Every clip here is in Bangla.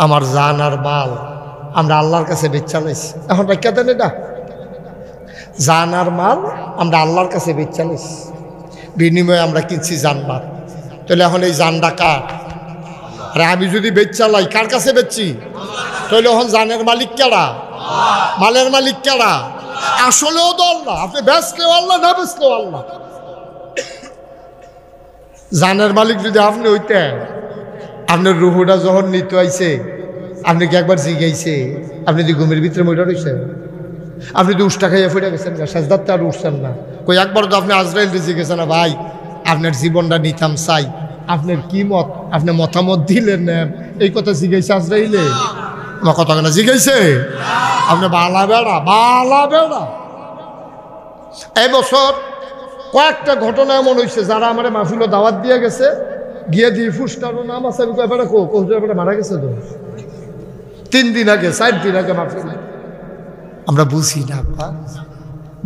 আমার জান আর মাল আমরা আল্লাহর কাছে বেচা লাইছি। এখন ব্যাখ্যা দেন এটা, জান আর মাল আমরা আল্লাহর কাছে বেচা লাইছি, বিনিময়ে আমরা কিনছি জানমাল। তাহলে এখন এই জানটা কার? আরে আমি যদি বেচা লাই, কার কাছে বেচছি? তাহলে এখন জানের মালিক কেডা? মালের মালিক কেডা? আসলেও তো আল্লাহ। আপনি বেচলেও আল্লাহ, না বেচলেও আল্লাহ। জানের মালিক যদি আপনি হইতেন, আপনার রুহুটা যখন নিতে আইছে, আপনি কি একবার জিগাইছে? আপনি যদি ঘুমের ভিতরে মইটা রয়েছেন, আপনি তো উষ্টা খাইয়া ফুটে গেছেন না, সাজদাতে আর উঠছেন না। কই একবার তো আপনি আজরাইল জিজ্ঞেস না, ভাই আপনার জীবনটা নিতাম চাই, আপনার কি মত, আপনি মতামত দিলেন না, এই কথা জিজ্ঞাসা আজরাইলে? আমার কথা কেনা জিজ্ঞাসে? আপনি বালা বেড়া, বালা বেড়া। এই বছর কয়েকটা ঘটনা এমন হয়েছে, যারা আমার মাহফিল দাওয়াত দিয়ে গেছে, গিয়ে দিয়ে ফুসটারও নাম আছে, আমি এবারে এবারে মারা গেছে তো 3 দিন আগে, 4 দিন আগে মাহফিল। আমরা বুঝি না,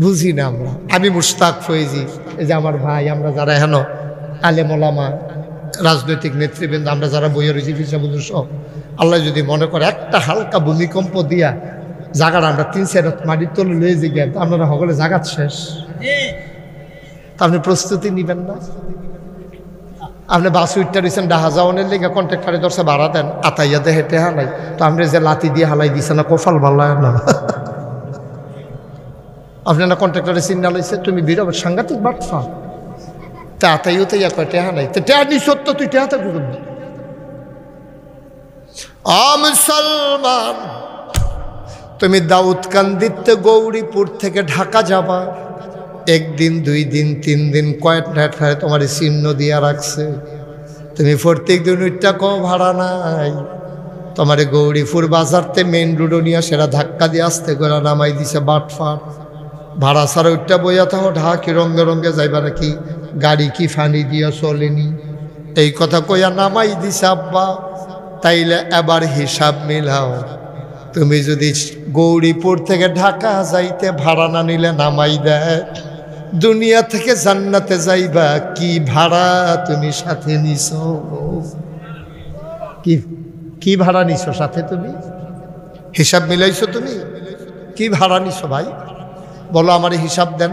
বুঝি না আমরা। আমি মুশতাক ফয়েজি, এই যে আমার ভাই, আমরা যারা হেন আলেম ওলামা, রাজনৈতিক নেতৃবৃন্দ, আমরা যারা বইয়ের রয়েছি ফিসাবুজুর সব, আল্লাহ যদি মনে করে একটা হালকা ভূমিকম্প দিয়া জায়গাটা আমরা 3-4 মাটির তলে লয়ে যে গেল, আপনারা সকলে জাগাত শেষ। তা আপনি প্রস্তুতি নিবেন না? আপনি বাস উঠতে রয়েছেন ডাহা যাওয়ানের লেগে, কন্ট্রাক্টারে দর্শে ভাড়া দেন, আতাইয়াতে হেঁটে হালাই, তো আপনি যে লাতি দিয়ে হালাই দিছে না, কপাল ভালো না। আপনি না কন্ট্রাক্টারে চিন্তা লাইছে, তুমি বিরব সাংঘাতিক বাটফা, তা আতাইও তো ইয়া কয় টেহা নাই, তো টেহা নি সত্য, তুই টেহাতে করবি। মুসলমান, তুমি দাউদকান্দিতে গৌরীপুর থেকে ঢাকা যাবা, 1 দিন 2 দিন 3 দিন কয়েকটা তোমার চিহ্ন দিয়া রাখছে, তুমি প্রত্যেক দিন ওইটা কো ভাড়া নাই, তোমার গৌরীপুর বাজারতে মেইন রোডও নিয়ে সেরা ধাক্কা দিয়ে আসতে করে নামাই দিছে বাটফাট। ভাড়া ছাড়া ওইটা বইয়া থাকো, ঢাকি রঙ্গে রঙ্গে যাইবা নাকি, গাড়ি কি ফানি দিয়া চলেনি, এই কথা কইয়া নামাই দিছে আব্বা। তাইলে এবার হিসাব মিলাও, তুমি যদি গৌরীপুর থেকে ঢাকা যাইতে ভাড়া না নিলে নামাই দেয়, দুনিয়া থেকে জান্নাতে যাইবা, কি ভাড়া তুমি সাথে নিছো? কি ভাড়া নিছো সাথে? তুমি হিসাব মিলাইছো? তুমি কি ভাড়া নিছো ভাই? বলো আমার হিসাব দেন।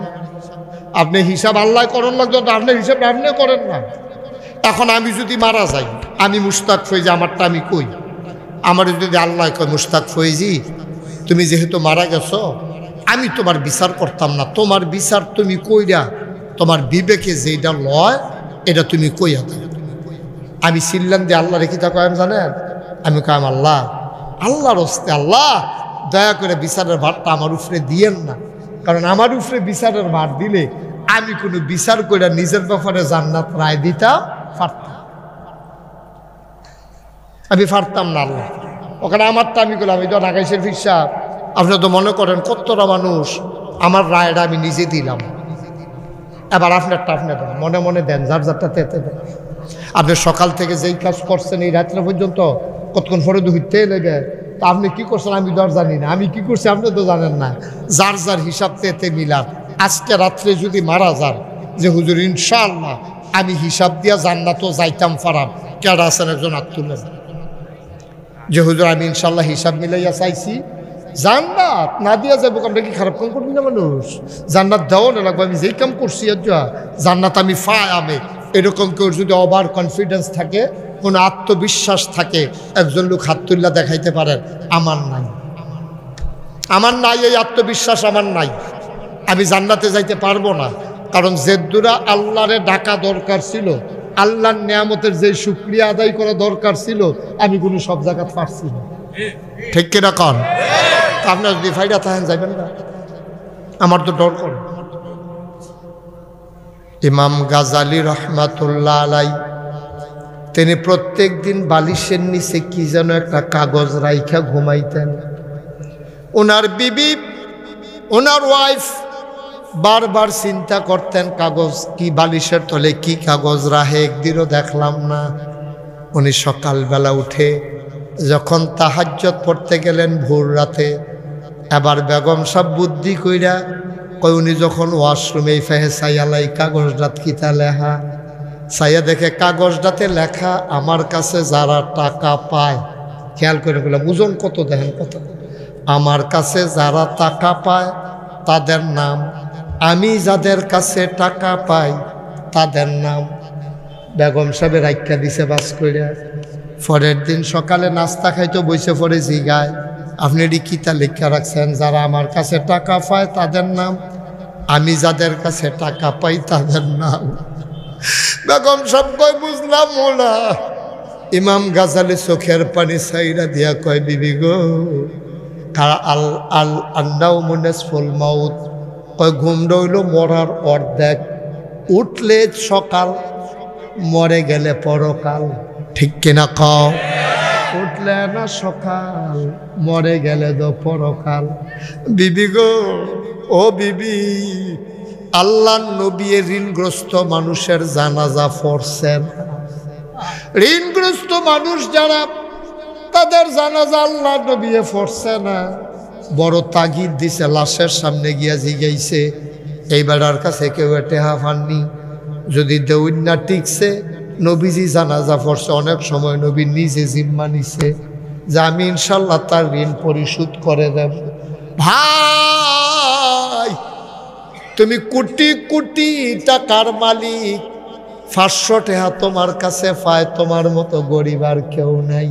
আপনি হিসাব আল্লাহ করেন না, যত আপনার হিসাব আপনি করেন না। এখন আমি যদি মারা যাই, আমি মুশতাক ফয়েজি, আমারটা আমি কই, আমার যদি আল্লাহ কয় মুশতাক ফয়েজি তুমি যেহেতু মারা গেছো, আমি তোমার বিচার করতাম না, তোমার বিচার তুমি কইরা তোমার বিবেকে যেটা লয় এটা তুমি কইয়া দাও। আমি চিল্লান দিয়ে আল্লাহ রেখে থাকো, আমি জানেন, আমি কাম আল্লাহ, আল্লাহর হস্তে, আল্লাহ দয়া করে বিচারের ভারটা আমার উপরে দিয়েন না, কারণ আমার উপরে বিচারের ভার দিলে আমি কোনো বিচার কইরা নিজের ব্যাপারে জান্নাত রায় দিতাম পারতাম, আমি পারতাম না আল্লাহ। ওখানে আমারটা আমি করলাম, আমি তো ঢাকাই শরীফ সাহেব, আপনারা তো মনে করেন কতটা মানুষ, আমার রায়টা আমি নিজে দিলাম, এবার আপনারটা আপনি দেন, মনে মনে দেন, যার যারটা তেতে দেন। আপনি সকাল থেকে যেই কাজ করছেন এই রাত্রে পর্যন্ত কতক্ষণ পরে দুইতে লেগে, তা আপনি কি করছেন আমি তো আর জানি না, আমি কি করছি আপনি তো জানেন না, যার যার হিসাব তেতে মিলান। আজকে রাত্রে যদি মারা যান যে হুজুর ইনশাআল্লাহ আমি হিসাব দিয়া জান্নাতও যাইতাম পারাম, কেডা আছেন একজন হাত তুলেন যে হুজুর আমি ইনশাআল্লাহ হিসাব মিলাইয়া চাইছি, জান্নাত না দিয়া যাবো, আমরা কি খারাপ কাম করবি না? মানুষ জান্নাত দেওয়া না লাগবে, আমি যেই কাম করছি জান্নাত আমি আমি এরকম কেউ যদি ওভার কনফিডেন্স থাকে, কোনো আত্মবিশ্বাস থাকে, একজন লোক হাত তুল্লা দেখাইতে পারেন, আমার নাই, আমার নাই, এই আত্মবিশ্বাস আমার নাই, আমি জান্নাতে যাইতে পারবো না। কারণ জেদ্দুরা আল্লাহরে ডাকা দরকার ছিল, আল্লাহর নিয়ামতের যে শুকরিয়া আদায় করা দরকার ছিল, আমি কোনো সব জায়গায় পারছি না, ঠিক কিনা কন? আপনার যদি ফাইডা থাকেন যাইবেন না, আমার তো ডর করে। ইমাম গাজালি রহমাতুল্লাহ আলাই, তিনি প্রত্যেক দিন বালিশের নিচে কি যেন একটা কাগজ রাইখা ঘুমাইতেন। ওনার বিবি, ওনার ওয়াইফ বারবার চিন্তা করতেন কাগজ কি, বালিশের তলে কি কাগজ রাহে, একদিনও দেখলাম না। উনি সকালবেলা উঠে যখন তাহাজ্জুদ পড়তে গেলেন ভোর রাতে, এবার বেগম সাহেব বুদ্ধি কইরা কই, উনি যখন ওয়াশরুমে ফেহেসাই আলাই কাগজ রাত কিতা লেহা, চাইয়া দেখে কাগজটাতে লেখা আমার কাছে যারা টাকা পায়, খেয়াল করে বললাম ওজন কত দেখেন কত, আমার কাছে যারা টাকা পায় তাদের নাম, আমি যাদের কাছে টাকা পাই তাদের নাম। বেগম সাহেবের রাইখা দিছে বাস কইরা। পরের দিন সকালে নাস্তা খাইতো বইসে পড়ে জিগায়, আপনি এটি কিতা লেখা রাখছেন? যারা আমার কাছে টাকা পায় তাদের নাম, আমি যাদের কাছে টাকা পাই তাদের নাম। বেগম সাহেব কয় বুঝলাম ওলা। ইমাম গাজালি চোখের পানি সাইরা দিয়া কয় বিবি গো, আল আল আন্দাও মুনেসফুল মাউত, কয় ঘুম রইল মরার অর্ধেক, উঠলে সকাল, মরে গেলে পরকাল। ঠিক কিনা কও? উঠলে না সকাল, মরে গেলে তো পরকাল। বিবি গো, ও বিবি, আল্লাহ নবী ঋণগ্রস্ত মানুষের জানাজা পড়ছেন। ঋণগ্রস্ত মানুষ যারা, তাদের জানাজা আল্লাহ নবী পড়ছে না। বড় তাগিদ দিছে, লাশের সামনে গিয়া জিগাইছে এই বেড়ার কাছে কেউ টেহা পাননি, যদি দেউন না টিকছে নবীজি জানাজা পড়ছে। অনেক সময় নবী নিজে জিম্মা নিছে যে আমি ইনশাল্লাহ তার ঋণ পরিশোধ করে দেব। ভাই, তুমি কোটি কোটি টাকার মালিক, 500 টাকা তোমার কাছে পায়, তোমার মতো গরিব আর কেউ নাই।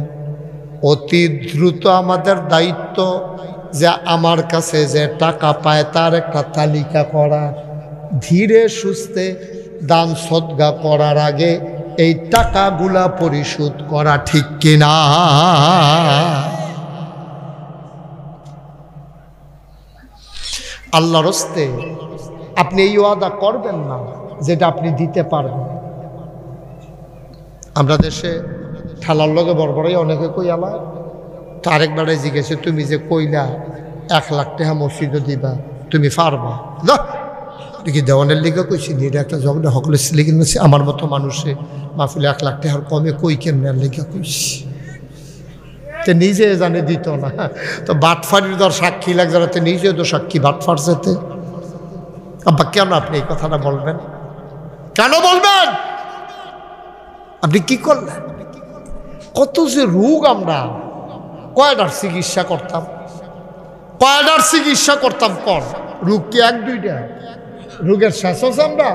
অতি দ্রুত আমাদের দায়িত্ব যে আমার কাছে যে টাকা পায় তার একটা তালিকা করা, ধীরে সুস্থে দান সদকা করার আগে এই টাকাগুলা পরিশোধ করা। ঠিক কিনা? আল্লাহর হস্তে আপনি এই ওয়াদা করবেন না যেটা আপনি দিতে পারবেন। আমরা দেশে ঠেলার লগে বড়বড়াই অনেকে কই আলা, তো আরেকবারে জিজ্ঞেসে তুমি যে কইলা 1 লাখ টাকা মসজিদে দিবা, তুমি পারবা না? কি দেওয়ানের লিগা কইছি? এটা একটা জগৎ হকলে লিখে নিয়েছি। আমার মতো মানুষে মাহফিলে 1 লাখ টাকার কমে কই কেমন লিগা কইছি, তে নিজে জানে দিত না। তো বাটফারির দর সাক্ষী লাগ যাতে নিজে তো সাক্ষী বাটফার যেতে। আব্বা কেন আপনি এই কথাটা বলবেন? কেন বলবেন? আপনি কি করলেন? কত যে রোগ, আমরা কয়টার চিকিৎসা করতাম, কয়টার চিকিৎসা করতাম। কর রোগ কি 1-2টা? রোগের শেষ আছে? আমরা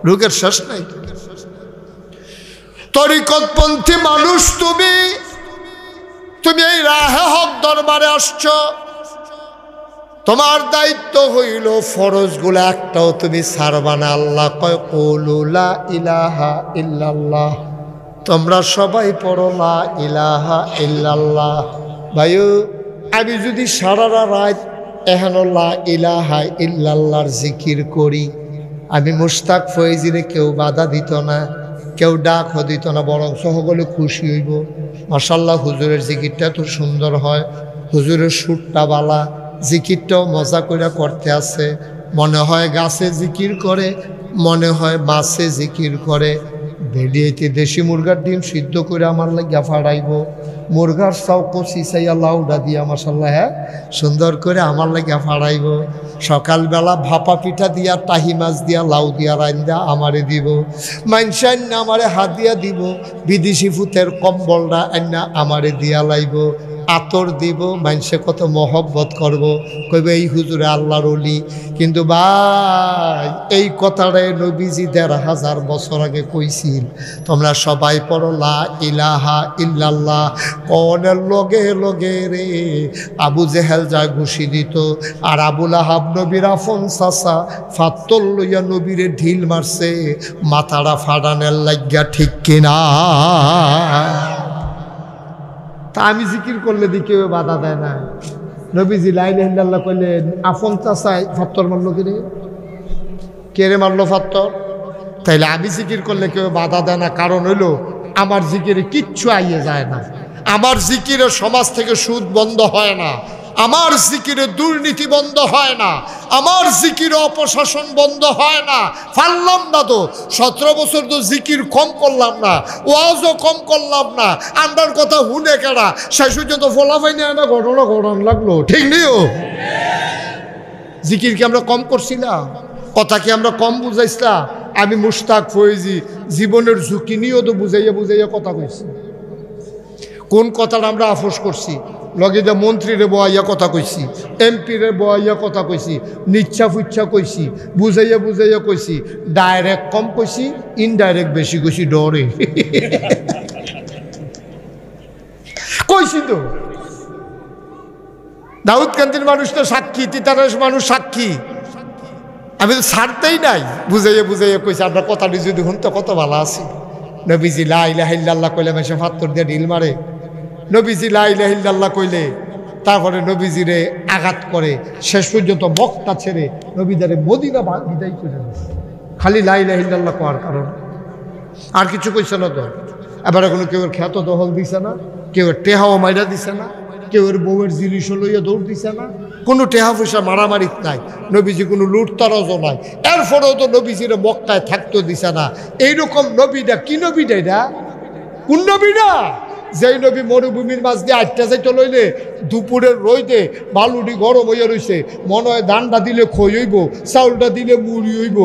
রোগের শেষ নাই। তরিকতপন্থী মানুষ তুমি, তুমি এই রাহে হক দরবারে আসছ, তোমার দায়িত্ব হইল ফরজগুলো একটাও তুমি ছাড়বা না। আল্লাহ কয় কুলু লা ইলাহা ইল্লাল্লাহ, তোমরা সবাই পড়ো লা ইলাহা ইল্লাল্লাহ। ভাইও, আমি যদি সারা রাত এহেন লা ইলাহা ইল্লাল্লাহর জিকির করি, আমি মুশতাক ফয়েজিরে কেউ বাধা দিত না, কেউ ডাকও দিত না, বরং সকলে খুশি হইব। মাশাআল্লাহ, হুজুরের জিকিরটা তো সুন্দর হয়, হুজুরের সুরটা বালা, জিকিরটাও মজা করে করতে আছে। মনে হয় গাছে জিকির করে, মনে হয় মাছে জিকির করে। ভেড়িয়েতে দেশি মুরগার ডিম সিদ্ধ করে আমার লাগিয়া ফাড়াইব, মুরগার চাউকো সিসাইয়া লাউডা দিয়া মাশাআল্লাহ সুন্দর করে আমার লাগিয়া ফাড়াইব। সকালবেলা ভাপা পিঠা দিয়া, টাহি মাছ দিয়া, লাউ দিয়া রান্দা আমারে দিব। মাইনসা আন্না আমারে হাদিয়া দিব, বিদেশি ফুতের কম্বলটা আন্না আমারে দিয়া লাইব, আতর দিব। মাইনসে কত মহব্বত করব, কইবে এই হুজুরে আল্লাহর ওলি। কিন্তু ভাই, এই কথাটাই নবীজি ১৫০০ বছর আগে কইছিল, তোমরা সবাই পড়ো লা ইলাহা ইল্লাল্লাহ। কনের লগে লগে রে আবু জেহেল যা ঘুষি দিত, আর আবুল আহাব নবীর আফন চাচা ফাত্তর লইয়া নবীরে ঢিল মারছে মাথাটা ফাটানের লাগিয়া। ঠিক কিনা? তা আমি জিকির করলে দি কেউ বাধা দেয় না। নবীজি লা ইলাহা ইল্লাল্লাহ কইলে আফন চাচাই ফাত্তর মারল, কে রে মারলো? ফাত্তর। তাইলে আমি জিকির করলে কেউ বাধা দেয় না, কারণ হইল আমার জিকিরে কিচ্ছু আইয়ে যায় না, আমার জিকিরে সমাজ থেকে সুদ বন্ধ হয় না, আমার জিকিরে দুর্নীতি বন্ধ হয় না, আমার জিকিরে অপশাসন বন্ধ হয় না। পারলাম না তো, 17 বছর তো জিকির কম করলাম না, ওয়াজও কম করলাম না, আমরার কথা হুনে কেডা, শেষ পর্যন্ত ফলাফাই নিয়ে না ঘটনা ঘটান লাগলো। ঠিক নিও? জিকির কি আমরা কম করছিলাম? কথা কি আমরা কম বুঝাইছিলাম? আমি মুশতাক ফয়েজি জীবনের ঝুঁকি নিয়েও তো বুঝাইয়া বুঝাইয়া কথা কইছি। কোন কথাটা আমরা আফসোস করছি? লগে যে মন্ত্রীরে বয়াইয়া কথা কইছি, এমপিরে বয়াইয়া কথা কইছি, নিচ্ছা ফুচ্ছা কইছি, বুঝাইয়া বুঝাইয়া কইছি, ডাইরেক্ট কম কইছি, ইনডাইরেক্ট বেশি কইছি ডরে কইছি তো। দাউদকান্দির মানুষ তো সাক্ষী, তিতারের মানুষ সাক্ষী। আমি তো ছাড়তেই নাই, বুঝাইয়া বুঝাইয়া কইছি। আমরা কথাটি যদি শুনতো কত ভালো আছি। নবীজি লা ইলাহা ইল্লাল্লাহ কইলে মেশে ফাত্তর দিয়ে ঢিল মারে। নবীজি লা ইলাহা ইল্লাল্লাহ কইলে তারপরে নবীজিরে আঘাত করে, শেষ পর্যন্ত মক্কা ছেড়ে নবীদারে মদিনা বিদায় করে খালি লা ইলাহা ইল্লাল্লাহ করার কারণ। আর কিছু কইছে না তো। এবার কোনো কেউ খ্যাত দখল দিছে না, কেউ টেহাও মাইরা দিছে না, কেউ বউয়ের জিনিসও লইয়া দৌড় দিছে না, কোনো টেহা পয়সা মারামারি নাই, নবীজি কোনো লুটতারাজও নাই। এরপরেও তো নবীজিরে মক্কায় থাকতে দিছে না। এইরকম নবীটা কি নবীটা? এটা কোন নবীটা? যেই নবী মরুভূমির মাঝ দিয়ে আটটা যাইতে লইলে দুপুরের রইতে বালুটি গরম হইয়া রইছে, মনে হয় ধানটা দিলে খই হইব, চাউলটা দিলে মুড়ি হইব,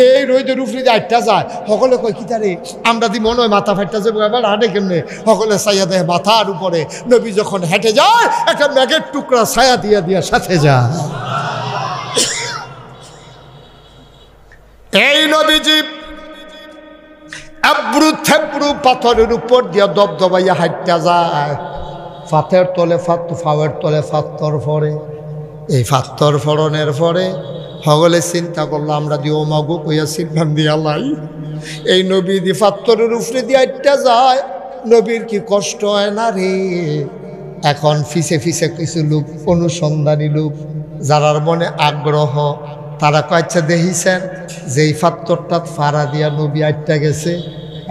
এই রইদের উপরে যে আটটা যায়। সকলে কয় কি তারে আমরা দি মনে হয় মাথা ফাটটা যাবো, এবার হাঁটে কেমনে? সকলে ছায়া দেয় মাথার উপরে। নবী যখন হেঁটে যায় একটা ম্যাগের টুকরা ছায়া দিয়া দিয়া সাথে যায়। এই নবীজি আব্রু থেব্রু পাথরের উপর দিয়া দবদবাইয়া হাঁটতে যায়। ফাতের তলে ফাওয়ের তলে ফাত্তর ফরে। এই ফাত্তর ফরনের পরে সকলে চিন্তা করলো আমরা দি ও মাগো কইয়া সিদ্ধান দিয়া লাই। এই নবী দি ফাত্তরের উপরে দিয়ে হাঁটতে যায়, নবীর কি কষ্ট হয় না রে? এখন ফিসে ফিসে কিছু লোক, অনুসন্ধানী লোক, যারার মনে আগ্রহ, তারা কয়েকটা দেখিছেন যে এই ফাত্তরটা ফাড়া দিয়া নবী আটটা গেছে।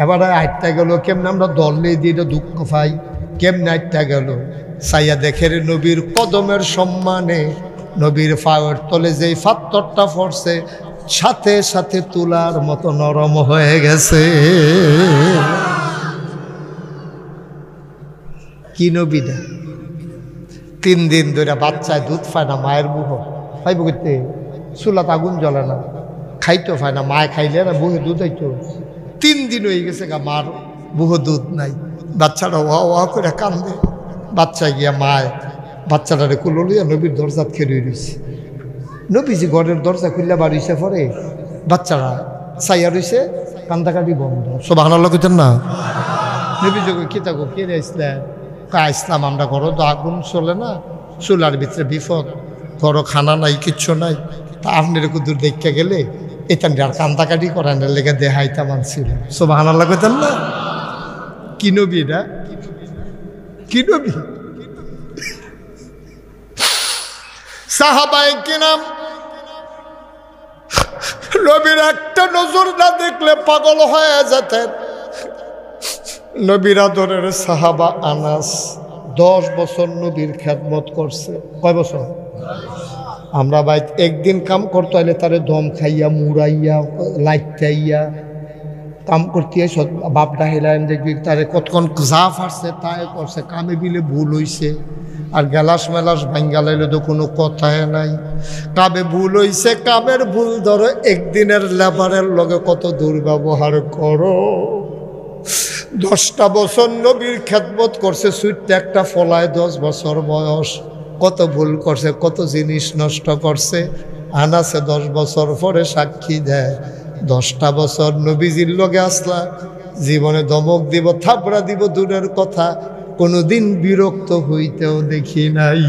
এবার আটটা গেল কেমনে? আমরা দলে দিয়ে দুঃখ পাই, কেমনে আটটা গেল? সাইয়া দেখে রে নবীর কদমের সম্মানে নবীর পায়ের তলে যেই ফাত্তরটা পড়ছে সাথে সাথে তুলার মতো নরম হয়ে গেছে। কি নবীটা? 3 দিন ধরে বাচ্চায় দুধ পায় না, মায়ের মুখ পাইব করতে, চুলাত আগুন জ্বলে না, খাইতে পায় না, মায় খাইলে না বুহে দুধ হইতো। 3 দিন হয়ে গেছে গা মার বুহে দুধ নাই। বাচ্চাটা ওয়া ওয়া করে কান্দে। বাচ্চা গিয়া মায় বাচ্চাটারে কুলো লইয়া নবীর দরজাত খেয়ে রয়েছে। নবীজি ঘরের দরজা খুললে বাড়িছে পরে বাচ্চারা চাইয়া রয়েছে, কান্দাকাটি বন্ধ। সুবহানাল্লাহ কইতেন না? নবীজি কি থাকো কে আসলাম? আসলাম আমরা, ঘরও তো আগুন চলে না, চুলার ভিতরে বিপদ, ঘরও খানা নাই, কিচ্ছু নাই। তা আপনার কুদুর দেখতে গেলে এটা আর কান্দাকাটি করেন লেগে দেহাইতা মানছিল। সুবহানাল্লাহ কইতেন না? কি নবী এটা? কি নবী? সাহাবায়ে কিরাম নবীর একটা নজর না দেখলে পাগল হয়ে যেতেন। নবীর আদরের সাহাবা আনাস 10 বছর নবীর খেদমত করছে। কয় বছর? আমরা ভাই একদিন কাম করতে হলে তারে দম খাইয়া মুড়াইয়া লাইটাইয়া কাম করতে বাপ ডাহিলাম দেখবি তারে কতক্ষণ যা ফারছে তাই করছে, কামে বিলে ভুল হইছে। আর গ্যালাস মেলাস ভাঙ্গা লাইলে তো কোনো কথাই নাই। কামে ভুল হইছে, কামের ভুল ধরো, একদিনের লেবারের লগে কত দুর্ব্যবহার করো। 10টা বছর নবীর খেদমত করছে, সুইটটা একটা ফলায় 10 বছর বয়স, কত ভুল করছে, কত জিনিস নষ্ট করছে। আনাসে 10 বছর পরে সাক্ষী দেয় 10টা বছর নবীজির লগে আসলা, জীবনে ধমক দিব, থাপড়া দিব দূরের কথা, কোনোদিন বিরক্ত হইতেও দেখি নাই।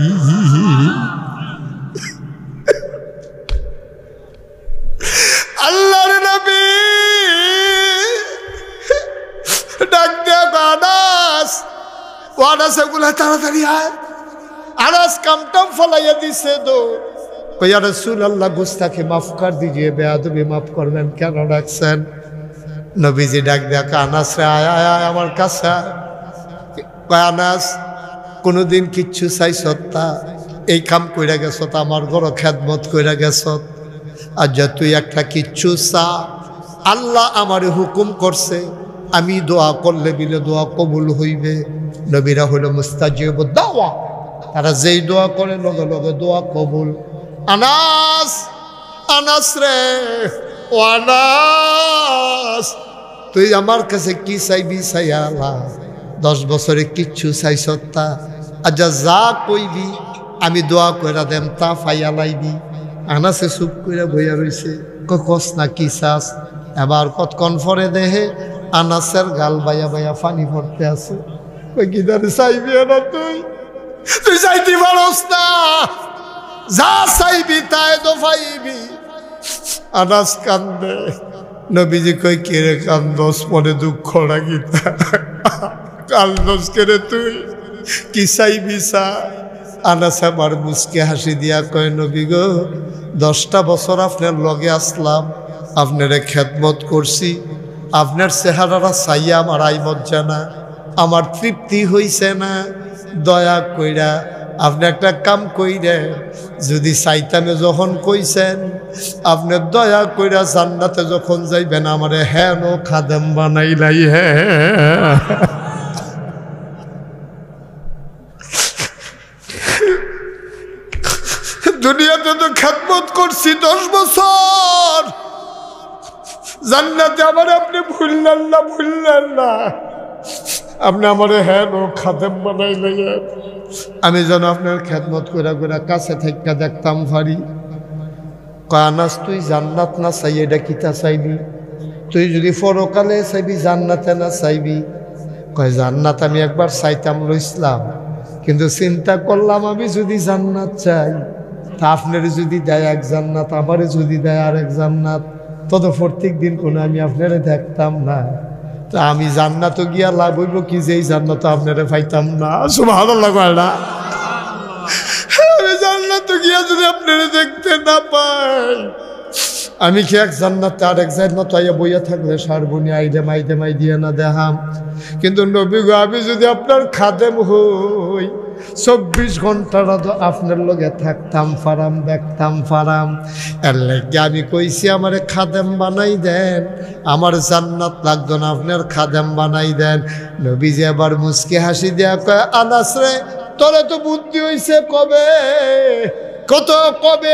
আল্লাহর নবী ডাক দেয়া আনাস, ও আনাস এগুলা তাড়াতাড়ি আয়। আনাস কামটাম ফলাইয়া দিছে তো কইয়া রাসূলুল্লাহ গুস্তাখি মাফ কর দিজিয়ে, বেয়াদবি মাফ করবেন, কেন ডাকছেন? নবীজি ডাক দেয়া আনাস রে আয় আয় আয় আমার কাছে। কয় আনাস কোনোদিন কিচ্ছু চাইছ তা? এই কাম কইরা গেছ, আমার ঘর খেদমত কইরা গেছ, আর যা তুই একটা কিচ্ছু চা, আল্লাহ আমারে হুকুম করছে আমি দোয়া করলে বিলে দোয়া কবুল হইবে। নবীরা হইল মুস্তাজিবুদ দাওয়া, তারা যেই দোয়া করে লগে লগে দোয়া কবুল। আনাস, আনাস রে, ও আনাস আনাস তুই আমার কাছে কি চাইবি চাইয়ালা 10 বছরে কিচ্ছু চাইছত তা আচ্ছা যা কইবি আমি দোয়া কইরা দেম তা ফাইয়ালাইবি আনাসে চুপ কইরা বইয়া রইছে কস না কি চাস এবার কতক্ষণ পরে দেহে আনাসের গাল বাইয়া বাইয়া পানি পড়তে আছে কই কিদারে চাইবি না তুই চাইতে পারস না যা চাইবি তাই তো পাইবি আনাস কান্দে নবীজি কই কেড়ে কান্দস মনে দুঃখ লাগিতা কান্দস কেড়ে তুই কি চাইবি চা আনাস আমার মুসকে হাসি দিয়া কয় নবী গো 10টা বছর আপনার লগে আসলাম আপনারে খেদমত করছি আপনার চেহারাটা চাইয়া আমার আইমত জানা আমার তৃপ্তি হইছে না দয়া কইরা আপনি একটা কাম কইরে যদি চাইতামে যখন কইছেন আপনি দয়া কইরা জান্নাতে যখন যাইবেন আমারে হেন খাদেম বানাইলাই দুনিয়াতে তো খেদমত করছি 10 বছর জান্নাতে আমার আপনি ভুললেন না আপনি আমার হেন খাদেম বানাইলে আমি যেন আপনার খেদমত করে করে কাছে থেকে দেখতাম পারি কয় আনাস তুই জান্নাত না চাই এটা কিতা চাইবি তুই যদি পরকালে চাইবি জান্নাতে না চাইবি কয় জান্নাত আমি একবার চাইতাম লইছিলাম কিন্তু চিন্তা করলাম আমি যদি জান্নাত চাই তা আপনার যদি দেয় এক জান্নাত আমারে যদি দেয় আর এক জান্নাত তত প্রত্যেক দিন কোনো আমি আপনারে দেখতাম না তা আমি জান্নাত গিয়া লাভ হইব কি যে এই জান্নাত আপনারে পাইতাম না সুবহানাল্লাহ কয়না আমি জান্নাত গিয়া যদি আপনারে দেখতে না পাই আমি কি এক জান্নাতে আর এক জান্নাত আইয়া বইয়া থাকলে সারবনি আইডে মাই দিয়ে না দেখাম কিন্তু নবী গো আমি যদি আপনার খাদেম হই 24 ঘন্টাটা তো আপনার লগে থাকতাম ফারাম দেখতাম ফারাম এর লাগে আমি কইছি আমার খাদেম বানাই দেন আমার জান্নাত লাগতো না আপনার খাদেম বানাই দেন নবীজি আবার মুস্কি হাসি দিয়া কয় আনাস রে তোরে তো বুদ্ধি হইছে কবে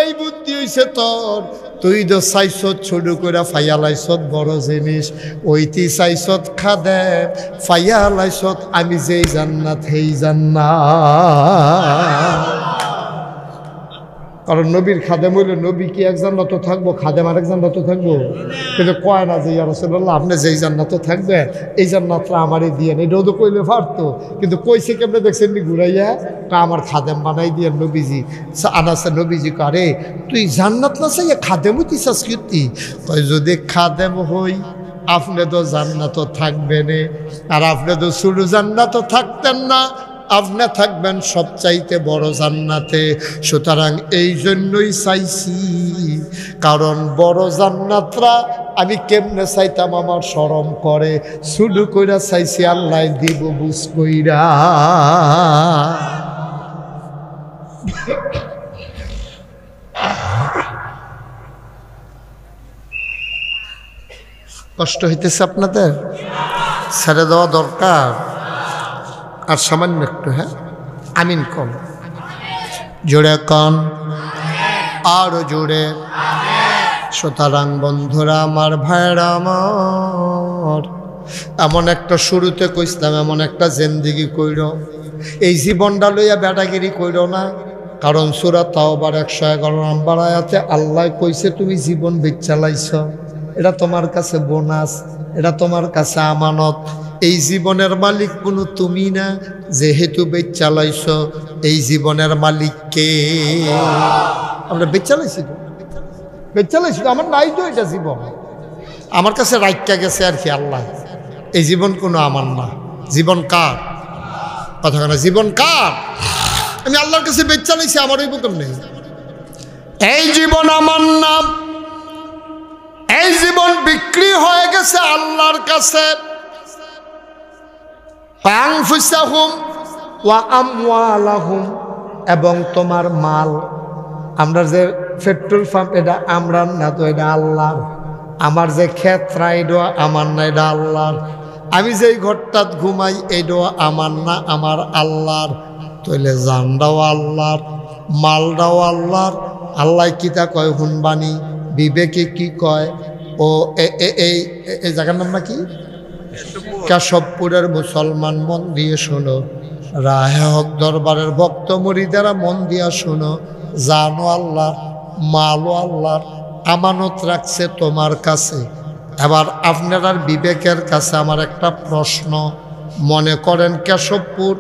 এই বুদ্ধি হইছে তোর তুই তো চাইছত ছোট করে ফাইয়ালাইছত বড় জিনিস ওইটি চাইছত খাদে ফাইয়ালাইছত আমি যেই জান্নাত সেই জান্নাত কারণ নবীর খাদেম হইলে নবী কি এক জান্নাত থাকবো খাদেম আরেক জান্নাত থাকবো কিন্তু কয় না যে ইয়া রাসূলুল্লাহ আপনি যেই জান্নাত থাকবে এই জান্নাতটা আমারই দিয়ে এটাও তো কইলে পারতো কিন্তু কইছে কেমনে দেখছেন নি ঘুরাইয়া তা আমার খাদেম বানাই দিয়ে নবীজি আনাসে নবীজি করে তুই জান্নাত না চাইয়া খাদেম হইতে চাস কি কয় যদি খাদেম হই আপনি তো জান্নাত থাকবেন আর আপনি তো শুধু জান্নাত থাকতেন না আপনি থাকবেন সবচাইতে বড় জান্নাতে সুতরাং এই জন্যই চাইছি কারণ বড় জান্নাতরা আমি কেমনে চাইতাম আমার শরম করে শুধু কইরা চাইছি আল্লাহ দিব বুঝ কইরা কষ্ট হইতেছে আপনাদের ছেড়ে দেওয়া দরকার আর সামান্য একটু হ্যাঁ আমিন কম জোরে কন আরো জোরে সুতরাং বন্ধুরা আমার ভাইরা আমার এমন একটা শুরুতে কইছিলাম এমন একটা জিন্দেগি কইর এই জীবনটা লইয়া বেটাগিরি কইর না কারণ সূরা তাওবার 111 নম্বর আয়াতে আল্লাহ কইছে তুমি জীবন বেচালাইছ এটা তোমার কাছে বোনাস এটা তোমার কাছে আমানত এই জীবনের মালিক কোনো তুমি না যেহেতু বেচালাইছ এই জীবনের মালিক কে আমরা বেচালাইছি তো আমার নাই তো এটা জীবন আমার কাছে রাইকা গেছে আর কি আল্লাহ এই জীবন কোনো আমার না জীবন কার কথা না জীবন কার আমি আল্লাহর কাছে বেচালাইছি আমার ওই বুকম নেই এই জীবন আমার নাম এই জীবন বিক্রি হয়ে গেছে আল্লাহর কাছে এবং তোমার মাল আমরা যে পেট্রোল পাম্প এটা আমরা না তো এটা আল্লাহর আমার যে ক্ষেত্রা এটা আমার না এটা আল্লাহর আমি যেই ঘরটাত ঘুমাই এটাও আমার না আমার আল্লাহর তইলে জানটাও আল্লাহর মালটাও আল্লাহর আল্লাহ কিতা কয় হুনবানি বিবেকে কি কয় ও এই জায়গার নাম নাকি কেশবপুরের মুসলমান, মন দিয়ে শোনো। রাহে হক দরবারের ভক্ত মুরিদেরা মন দিয়া শোনো। জানো আল্লাহ, মালো আল্লাহর, আমানত রাখছে তোমার কাছে। এবার আপনার বিবেকের কাছে আমার একটা প্রশ্ন। মনে করেন কেশবপুর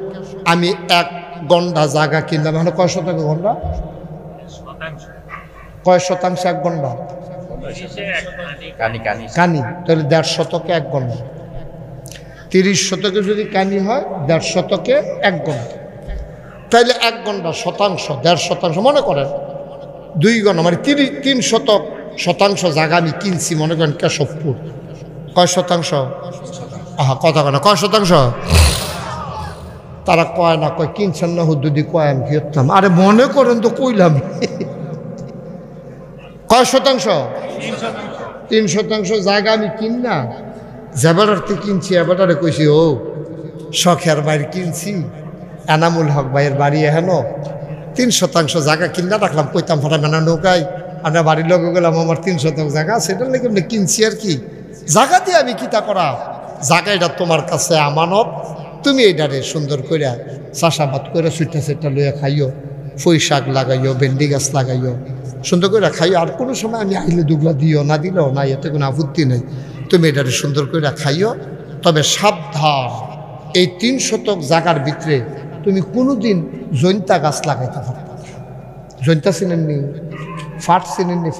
আমি 1 গন্ডা জায়গা কিনলাম, এখন কয় শতাংশ গন্ডা? কয় শতাংশ 1 গন্ডা? কানি, তাহলে 1.5 শতকে 1 গন্ডা। 30 শতকে যদি কানি হয় 1.5 শতকে 1 গন্ডা, তাইলে 1 গন্ডা শতাংশ 1.5 শতাংশ, মনে করেন 2 গন্ডা, মানে 3 শতাংশ জায়গা আমি কিনছি মনে করেন কেশবপুর। কয় শতাংশ? কথা কয় না, কয় শতাংশ? তারা কয় না, কয় কিনছেন না হুদ্দুদি, কয় আমি কিনতাম। আরে মনে করেন তো কইলাম। কয় শতাংশ? 3 শতাংশ জায়গা আমি কিন না, জেবারার্থে কিনছি। এবারে কইছি ও শখের বাড়ি কিনছি, এনামুল হক ভাইয়ের বাড়ি হেন 3 শতাংশ জায়গা কিনা রাখলাম, কইতাম ফাটা মেনা নৌকায় আমরা বাড়ির লোক গেলাম, আমার 3 শতাংশ জায়গা, সেটার লেগে আমরা কিনছি আর কি। জায়গা দিয়ে আমি কিতা করা, জায়গা এটা তোমার কাছে আমানত, তুমি এইটারে সুন্দর করে চাষাবাদ করে সুইটা লইয়া খাইও, পুঁই শাক লাগাইও, ভেন্ডি গাছ লাগাইও, সুন্দর করে খাইও। আর কোনো সময় আমি আইলে দুগলা দিও, না দিলেও না, এতে কোনো আপত্তি নেই। তুমি এটারে সুন্দর করে খাইও, তবে সাবধান, এই 3 শতক জায়গার ভিতরে তুমি কোনোদিন জৈন্তা গাছ লাগাইতে পারবে। জৈন্তা চিনেননি? ফাট চিনেননি?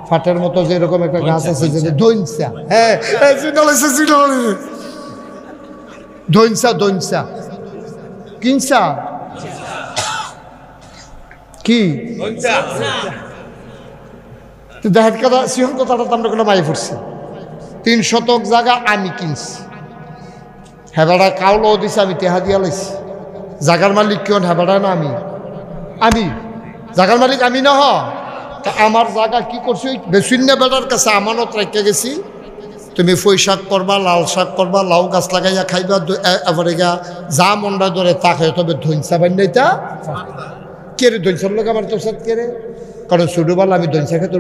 ফাটের মতো যেরকম একটা গাছ আছে যে দইনসা, হ্যাঁ দইনসা কিনসা কি দেখেন কথা, সিহন কথাটা তো আমরা কোনো মাই পড়ছি। 3 শতক জায়গা আমি কিনছি, হেবাড়া কাউলও দিছে, আমি টেহা দিয়া লাইছি। জাগার মালিক কেউ হেবাড়া না, আমি জাগার মালিক আমি না। তা আমার জায়গা কি করছি, ওই বেসুন্যা বেড়ার কাছে আমানত রেখে গেছি। তুমি পুঁই শাক করবা, লাল শাক করবা, লাউ গাছ লাগাইয়া খাইবা, এবারে গা যা মন্ডা ধরে তা খাই। তবে ধৈনসা বান্যাইতা কে রে, ধৈনসার লোক আমার তোর সাথে কে রে? কারণ ছোটোবেলা আমি ধৈনসা খেতে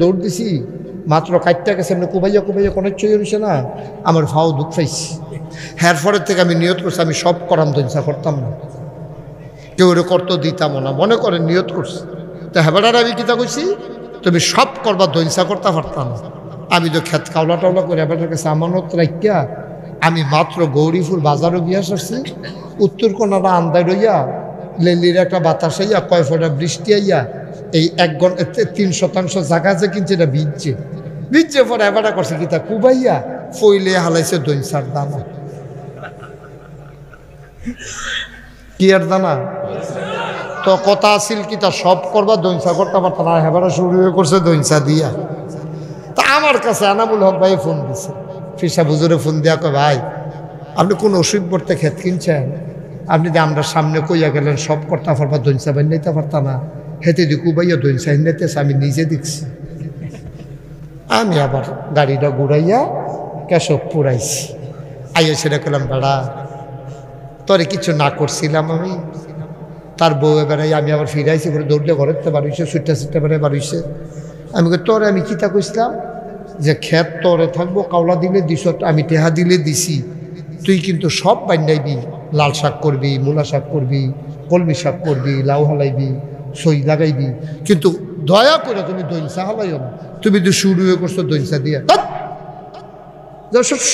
দৌড় দিছি, মাত্র কাটটা গেছে, এমনি কুবাইয়া কোনো চই রয়েছে না, আমার ভাও দুঃখ পাইছি। হ্যার পরের থেকে আমি নিয়ত করছি আমি সব করাম, ধৈনসা করতাম না, কেউ ওরে করতো দিতামও না, মনে করে নিয়ত করছি। তো হেবাড়ার আমি কিতা কইছি, তুমি সব করবা, ধৈনসা করতে পারতাম না। আমি তো খেত কাউলা টাউলা করে হেবাড়ার কাছে আমানত রাখিয়া আমি মাত্র গৌরীপুর বাজারও গিয়া আসছি। উত্তর কোনারা আন্দায় রইয়া লেলির একটা বাতাস আইয়া, কয় ফোঁটা বৃষ্টি আইয়া, এই 1 ঘন্টা 3 শতাংশ জায়গা যে কিনছে এটা ভিজছে পরে হেবাড়া করছে কিতা কুবাইয়া ফইলে হালাইছে ধৈনসার দানা। কি আর দানা? তো কথা আসিল কিতা সব করবা, ধৈনসা করতে পারতাম না, হেবারা শুরু করছে ধৈনসা দিয়া। তা আমার কাছে এনামুল হক ভাই ফোন দিছে, ফিসা বুজুরে ফোন দিয়া, কয় ভাই আপনি কোন ওষুধ পড়তে ক্ষেত কিনছেন, আপনি যে আমরা সামনে কইয়া গেলেন সব করতে পারবা, ধৈনসা বান্যাইতে পারতা না, হেতে দি কুবাইয়া ধৈনসা হিন্দাইতেছে, আমি নিজে দেখছি। আমি আবার গাড়িটা ঘুরাইয়া কেশবপুর আইছি। আইয়া সেটা করলাম, বেড়া তোরে কিছু না করছিলাম আমি। তার বউ বেড়াই আমি আবার ফিরাইছি, করে দৌড়লে ঘরেতে বাড়িছে, সুইটা বেড়ে বাড়িছে। আমি তোরে আমি কিতা কইছিলাম যে ক্ষেত তোরে থাকবো, কাওলা দিলে দিস, আমি টেহা দিলে দিছি, তুই কিন্তু সব বান্যাইবি, লাল শাক করবি, মূলা শাক করবি, কলমি শাক করবি, লাউ হালাইবি, সই লাগাইবি, কিন্তু দয়া করে তুমি ধৈনসা হালাইও না। তুমি তো শুরু করছো ধৈনসা দিয়ে,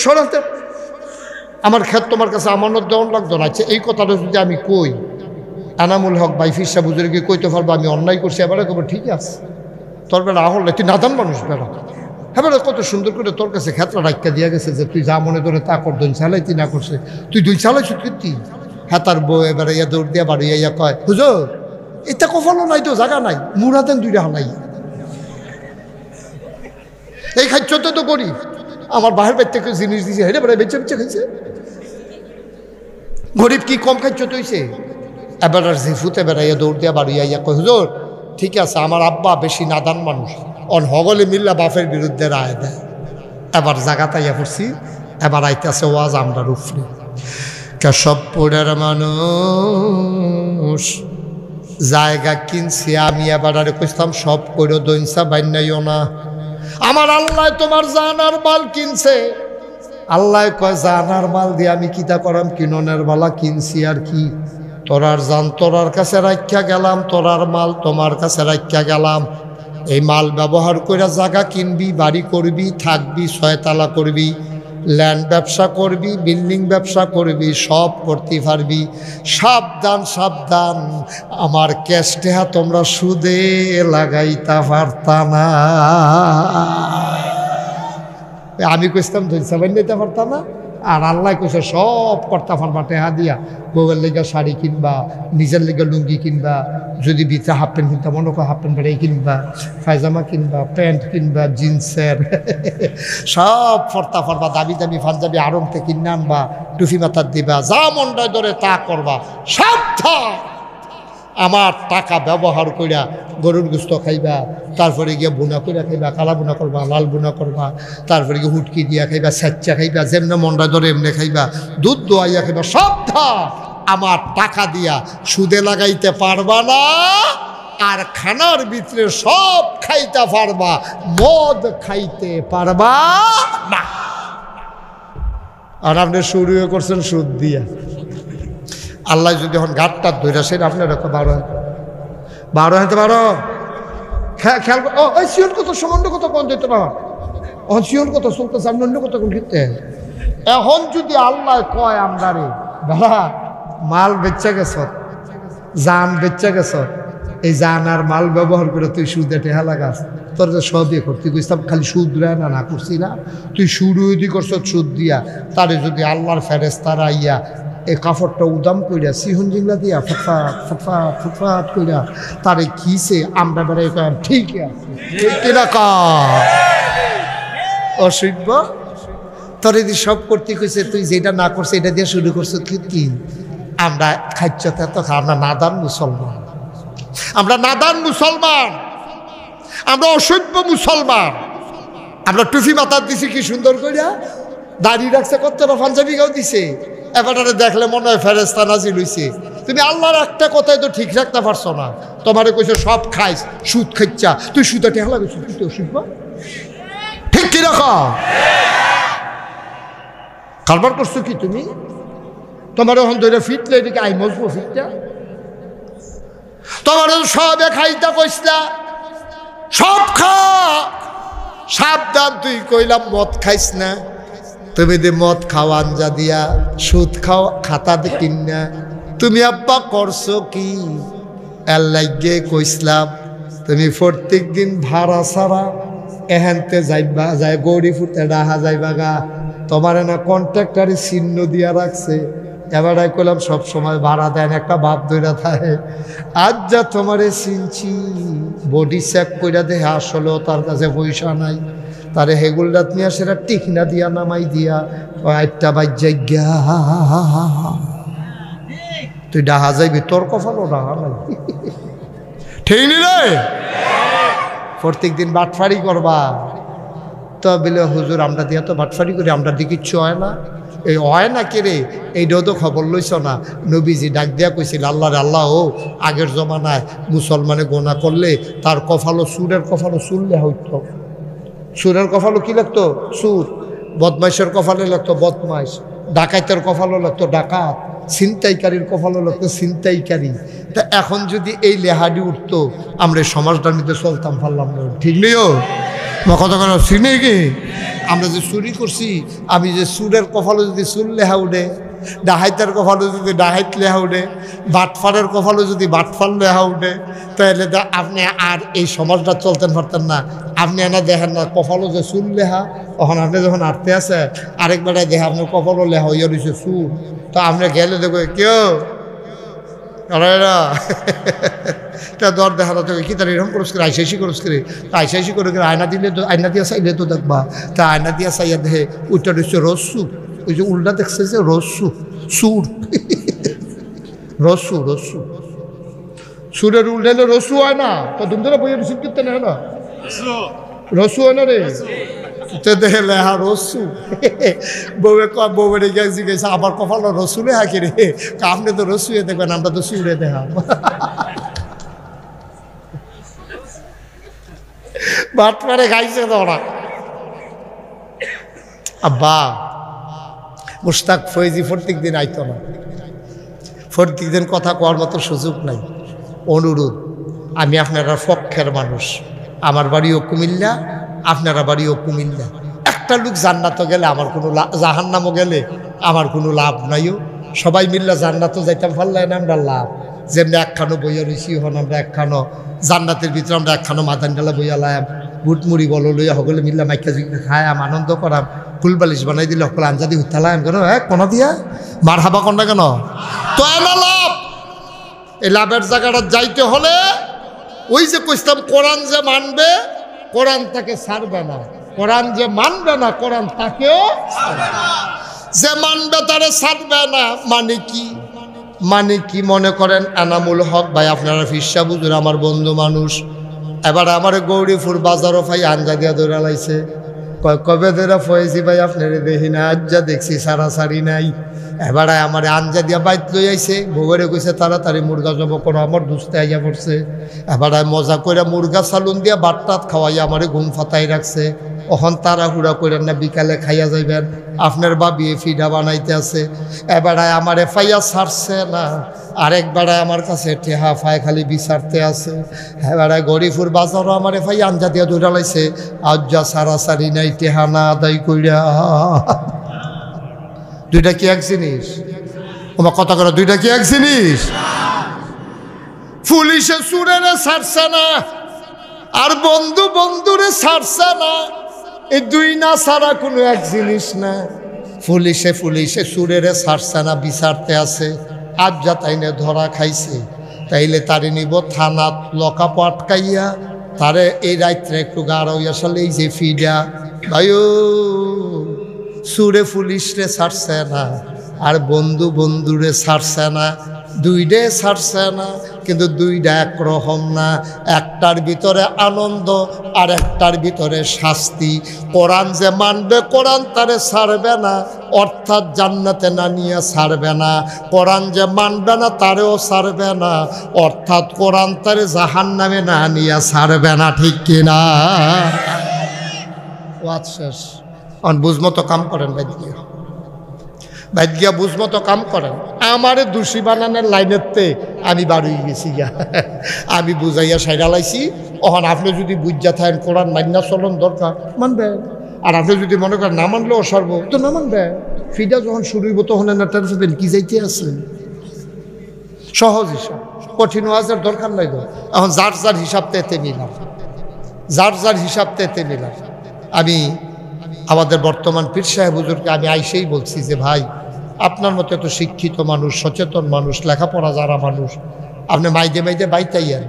সরাতে আমার ক্ষেত তোমার কাছে আমানত দেওয়ান লাগতো না। আচ্ছা এই কথাটা যদি আমি কই, এনামুল হক ভাই ফিরসা বুজুর্গকে কইতে পারবো আমি অন্যায় করছি, এবারে কবে ঠিক আছে, তোর বেলা আহলে তুই নাদান মানুষ বেড়া, হ্যাঁ বেড়া কত সুন্দর করে তোর কাছে ক্ষেত্র রাখতে দিয়া গেছে যে তুই যা মনে ধরে তা কর, দই চালাই তুই না করছে, তুই দই চালাইছ কীর্তি। হ্যাঁ তার বউ এবারে ইয়া দৌড় দিয়া বাড়ি ইয়া কয়, হুজুর এটা কখনো নাই তো, জায়গা নাই, মুড়া দেন 2টা হালাই, এই খাইতে তো করি, আমার বাহের বাড়ি থেকে জিনিস দিছে, হেরে বেড়ায় বেচে খাইছে। গরিব কি কম খাইতে হইছে? এবার জিফুতে বেড়াইয়া দৌড় দিয়া বাড়ি ইয়া কয়, হুজুর ঠিক আছে, আমার আব্বা বেশি নাদান মানুষ, অন হগলে মিল্লা বাপের বিরুদ্ধে রায় দেয়। এবার জায়গাটা ইয়া করছি, এবার আইতেছে ওয়াজ আমরা রুফরে। কেশবপুরের মানুষ জায়গা কিনছি আমি, এবার আরে কইতাম সব কইরো দইনসা বান্যাইও না, আমার আল্লাহ তোমার জানার মাল কিনছে। আল্লাহ কয় জানার মাল দিয়ে আমি কিতা করাম, কিননের মালা কিনছি আর কি। তোরার জান তোরার কাছে রাখিয়া গেলাম, তোরার মাল তোমার কাছে রাখিয়া গেলাম। এই মাল ব্যবহার করে জায়গা কিনবি, বাড়ি করবি, থাকবি, ছয়তলা করবি, ল্যান্ড ব্যবসা করবি, বিল্ডিং ব্যবসা করবি, সব করতে পারবি। সাবধান সাবধান, আমার ক্যাশ টেহা তোমরা সুদে লাগাইতে পারতা না। আমি কইতাম ধৈর্য বান নিতে পারতাম না, আর আল্লাহ কইছে সব করতে পারবা টেহা দিয়া। বউয়ের লেগে শাড়ি কিনবা, নিজের লেগে লুঙ্গি কিনবা, যদি ভিতরে হাফ প্যান্ট কিনতাম মনে করো হাফ প্যান্ট বেড়ে কিনবা, পায়জামা কিনবা, প্যান্ট কিনবা, জিন্সের সব ফর্তা ফরবা, দামি দামি পাঞ্জাবি আড়ংতে কিনে আনবা, টুপি মাথার দিবা, যা মনটায় ধরে তা করবা। সাবধান, আমার টাকা ব্যবহার কইরা গরুর গোস্ত খাইবা, তারপরে গিয়ে বুনা কইরা খাইবা, কালা বুনা করবা, লাল বুনা করবা, তারপরে গিয়ে হুটকি দিয়া খাইবা, স্যাচ্চা খাইবা, যেমনে মনটা ধরে এমনি খাইবা, দুধ দোয়াইয়া খাইবা। সাবধান, আমার টাকা দিয়া সুদে লাগাইতে পারবা না, আর খানার ভিতরে সব খাইতে পারবা, মদ খাইতে পারবা না। আর আপনি শুরুও করছেন সুদ দিয়া। আল্লাহ যদি এখন ঘাটটা ধরে সেটা আপনার 12 হাতে 12 খেয়াল ও ওই শিওর কত সম্বন্ধ কত কোন দিত না, এখন শিওর কত চলতেছে, আপনি অন্য কত কোন খেতে। এখন যদি আল্লাহ কয় আমরা রে বাবা মাল বেচা গেছ, জান বেচা গেছ, এই জান আর মাল ব্যবহার করে তুই সুদে টেহা লাগাস, তোর যে সবই করতে কইতাম খালি সুদ রে না করছি না, তুই শুরু দি করছ সুদ দিয়া। তারে যদি আল্লাহর ফেরেশতারা আইয়া এই কাপড়টা উদাম কইরা সিহন জিংলা দিয়া ফুটফাট ফুটফাট ফুটফাট কইরা তারে খিসে আমরা বেড়াই কম ঠিক আছে, ঠিক কিনা অসভ্য। তোরে যদি সব করতে কইছে, তুই যেটা না করছে এটা দিয়ে শুরু করছো কি। আমরা খাচ্ছতে তো আমরা নাদান মুসলমান, আমরা নাদান মুসলমান, আমরা অসভ্য মুসলমান। আমরা টুপি মাথার দিছি কি সুন্দর করিয়া, দাড়ি রাখছে, কতটা পাঞ্জাবি গাও দিছে, এবারে দেখলে মনে হয় ফেরেশতা নাজিল হইছে। তুমি আল্লাহর একটা কথাই তো ঠিক রাখতে পারছো না। তোমারে কইছে সব খাইস, সুদ খাইছা, তুই সুদে টেহা লাগাইছ, তুই তো অসভ্য, ঠিক কি রাখা কারবার করছো কি তুমি। তোমার এখন ধরে ফিটলে এদিকে আই মজবো ফিটটা, তোমার সবে খাইতা কইসলা সব খা। সাবধান, তুই কইলাম মদ খাইস না, তুমি যে মদ খাও আঞ্জা দিয়া, সুদ খাও খাতা দি কিনা। তুমি আব্বা করছো কি, এর লাগে কইসলাম তুমি প্রত্যেক দিন ভাড়া ছাড়া এহেনতে যাইবা, যাই গৌরী ফুটে ডাহা যাইবা গা। তোমার না কন্ট্রাক্টারে চিহ্ন দিয়া রাখছে, এবারে কইলাম সব সময় ভাড়া দেন, একটা বাপ ধইরা থাকে। আজ যা তোমারে চিনছি, বডি চেক কইরা দেখে আসলেও তার কাছে পয়সা নাই, তারে হেগুলরাত নিয়ে সেটা টিকনা দিয়া নামাই দিয়া একটা বাজ্যা গা তুই ডাহা যাইবি, তোর কপালও ডাহা নাই, ঠিক নি রে। প্রত্যেক দিন বাটফারি করবা, তো বলে হুজুর আমরা দিয়া তো বাটফারি করি, আমরা দিয়ে কিচ্ছু হয় না। এই হয় না কে রে, এইটাও তো খবর লইছ না। নবীজি ডাক দিয়া কইছিল আল্লাহ রে আল্লাহ, ও আগের জমানায় মুসলমানে গোনা করলে তার কপালও সুরের কপালও চুললে হইতো। সুরের কপালও কি লাগতো, সুর। বদমাইশের কপালে লাগতো বদমাইশ, ডাকাইতের কপালও লাগতো ডাকাত, ছিনতাইকারীর কপালও লাগতো ছিনতাইকারী। তা এখন যদি এই লেহাডি উঠতো, আমরা এই সমাজটার মধ্যে চলতাম পারলাম না, ঠিক নেইও কথা কেন চিনি কি। আমরা যে চুরি করছি, আমি যে সুরের কপালে যদি সুর লেহা উঠে, ডাহাইতের কপালে যদি ডাহাইত লেহা উঠে, বাটফারের কপালে যদি বাটফার লেহা উঠে, তাহলে আপনি আর এই সমাজটা চলতেন পারতেন না। আপনি এনা দেখেন না কপালও যে সুর লেহা, তখন আপনি যখন আটতে আছে আরেকবারে দেখে আপনার কপালও লেহা হইয়া রয়েছে সুর, তো আপনি গেলে দেখো কেউ দর দেখা তো কি তার এরকম করস করে আইসাইসি করস করে, আইসাইসি করে আয়না দিলে তো, আয়না দিয়া চাইলে তো দেখবা, তা আয়না দিয়া চাইয়া দেখে ওইটা রয়েছে রস্যু, ওই যে উল্টা দেখছে যে রস্যু সুর, রস্যু রস্যু সুরের উল্টাইলে রস্যু হয় না। তো তুমি ধরে বইয়ের রিসিভ করতে না না রস্যু হয় না রে, দেখে লেহা রস্যু। বউয়ে বউরে গেছি গেছে আমার কপালটা রসুলে হাঁকি রে, আপনি তো রসুয়ে দেখবেন, আমরা তো সুরে দেখা। বাট মারে খাইছে ওরা। আব্বা মুশতাক ফয়েজি প্রত্যেক দিন আইতো না, প্রত্যেক দিন কথা কওয়ার মতো সুযোগ নাই। অনুরোধ, আমি আপনারা পক্ষের মানুষ, আমার বাড়িও কুমিল্লা, আপনারা বাড়িও কুমিল্লা। একটা লোক জান্নাতও গেলে আমার কোনো জাহান্নামও গেলে আমার কোনো লাভ নাইও। সবাই মিল্লা জান্নাতও যাইতাম পারলাই না আমরা লাভ। যেমনি একখানো বইয়া রয়েছি হন আমরা একখানো জান্নাতের ভিতরে আমরা একখানো মাদান ডালা বইয়া লাম, বুটমুড়ি বলো লইয়া সকলে মিল্লা মাইকা জুইকা খায়াম, আনন্দ করাম, ফুলবালিশ বানাই দিলে সকলে আঞ্জাদি উঠালাম কেন কোনা দিয়া মার হাবা কন্যা কেন তো এনা লাভ। এই লাভের জায়গাটা যাইতে হলে ওই যে কইতাম কোরআন যে মানবে কোরআন তাকে ছাড়বে না, কোরআন যে মানবে না কোরআন তাকেও যে মানবে তারে ছাড়বে না। মানে কি মনে করেন এনামুল হক ভাই আপনারা ফিরসা বুঝুন আমার বন্ধু মানুষ। এবার আমার গৌরীপুর বাজারও ভাই আঞ্জা দিয়া দৌড়া লাইছে, কবে ধরা ফয়েছি ভাই আপনার দেখি না, আজ যা দেখছি সারাসারি নাই। এবারে আমার আঞ্জা দিয়া বাইত লই আইছে, বউরে কইছে তাড়াতাড়ি মুরগা জব করো, আমার দুস্তে আইয়া পড়ছে। এবারে মজা করে মুরগা সালুন দিয়া বাটটাত খাওয়াইয়া আমারে ঘুম ফাতাই রাখছে। ওখান তাড়াহুড়া করেন না, বিকালে খাইয়া যাইবেন, আপনার বাবি ফিডা বানাইতে আছে। এবারে আমারে ফাইয়া ছাড়ছে না, আরেকবারে আমার কাছে টেহা ফায় খালি বিচারতে আছে। এবারে গরিপুর বাজারও আমারে ফাই আঞ্জা দিয়া দৌড়া লাইছে, আজ যা সারাসারি নাই টেহা না আদায় কইরা। দুইটা কি এক জিনিস? আমার কথা করে দুইটা কি এক জিনিস? পুলিশে চুরেরে ছাড়ছে না আর বন্ধু বন্ধুরে ছাড়ছে না, এই দুই না ছাড়া কোনো এক জিনিস না। পুলিশে চুরেরে ছাড়ছে না, বিচারতে আছে। আজ যা তাইনে ধরা খাইছে, তাইলে তারে নিব থানাত লকাপ আটকাইয়া, তারে এই রাত্রে একটু গাড় হইয়া সালে এই যে ফিডা ভাইও সুরে পুলিশরে ছাড়ছে না আর বন্ধু বন্ধুরে ছাড়ছে না, দুইটাই ছাড়ছে না, কিন্তু দুইটা একরকম না। একটার ভিতরে আনন্দ আর একটার ভিতরে শাস্তি। কোরআন যে মানবে কোরআন তারে ছাড়বে না, অর্থাৎ জান্নাতে না নিয়ে ছাড়বে না। কোরআন যে মানবে না তারেও ছাড়বে না, অর্থাৎ কোরআন তারে জাহান্নামে না নিয়ে ছাড়বে না। ঠিক কিনা? ওয়াজ শেষ। বুঝমতো কাম করেন বাইদিয়া বুঝমতো কাম করেন। আমারে দোষী বানানোর লাইনেতে আমি বাড়ি গেছি গিয়া, আমি বুঝাইয়া সাইডা লাইছি। ওখান আপনি যদি বুঝা থাকেন কোরআন মান্না চলন দরকার মানবেন, আর আপনি যদি মনে করেন না মানলেও সর্ব তো না মানবেন। ফিডা যখন শুরু হইব তখন এনারটার ভাবেন কি যাইতে আছে, সহজ হিসাব, কঠিন ওয়াজের দরকার নাই। এখন যার যার হিসাব তেতে মিলাম, যার যার হিসাব তেতে মিলাম। আমি আমাদের বর্তমান পীর সাহেব হুজুরকে আমি আইসেই বলছি যে ভাই আপনার মতো এত শিক্ষিত মানুষ, সচেতন মানুষ, লেখাপড়া যারা মানুষ, আপনি মাইদে বাইতাইয়েন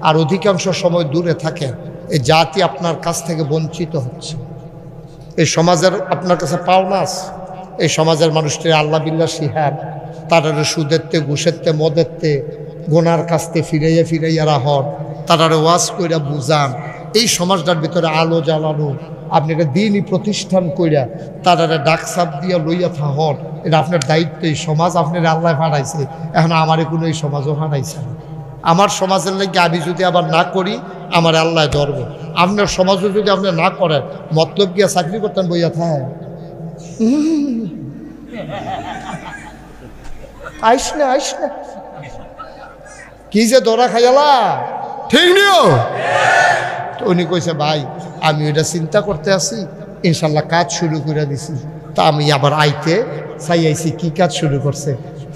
আর অধিকাংশ সময় দূরে থাকেন। এই জাতি আপনার কাছ থেকে বঞ্চিত হচ্ছে। এই সমাজের আপনার কাছে পাওনা আছে। এই সমাজের মানুষটি আল্লাহ বিল্লাহ শিহাব, তারা সুদেরতে ঘুষেরতে মদেরতে গোনার কাছতে ফিরাইয়া রাহন, তারা ওয়াজ কইরা বুঝান। এই সমাজটার ভিতরে আলো জ্বালানো, আপনি একটা দিনই প্রতিষ্ঠান কইরা তারা ডাক সাপ দিয়া লইয়া থাহন, এটা আপনার দায়িত্ব। এই সমাজ আপনার আল্লাহ ফাড়াইছে, এখন আমারে কোনো এই সমাজও ফাড়াইছে না। আমার সমাজের লাগে আমি যদি আবার না করি আমার আল্লাহ ধরব। আপনার সমাজও যদি আপনি না করেন, মতলব গিয়া চাকরি করতেন বইয়া থাকেন, আইস না কি যে ধরা খাইয়ালা, ঠিক নিও। তো উনি কইছে ভাই আমি এটা চিন্তা করতে আছি, ইনশাল্লাহ কাজ শুরু করে দিছি। তা আমি আবার আইতে চাইছি। কি কাজ শুরু করছে?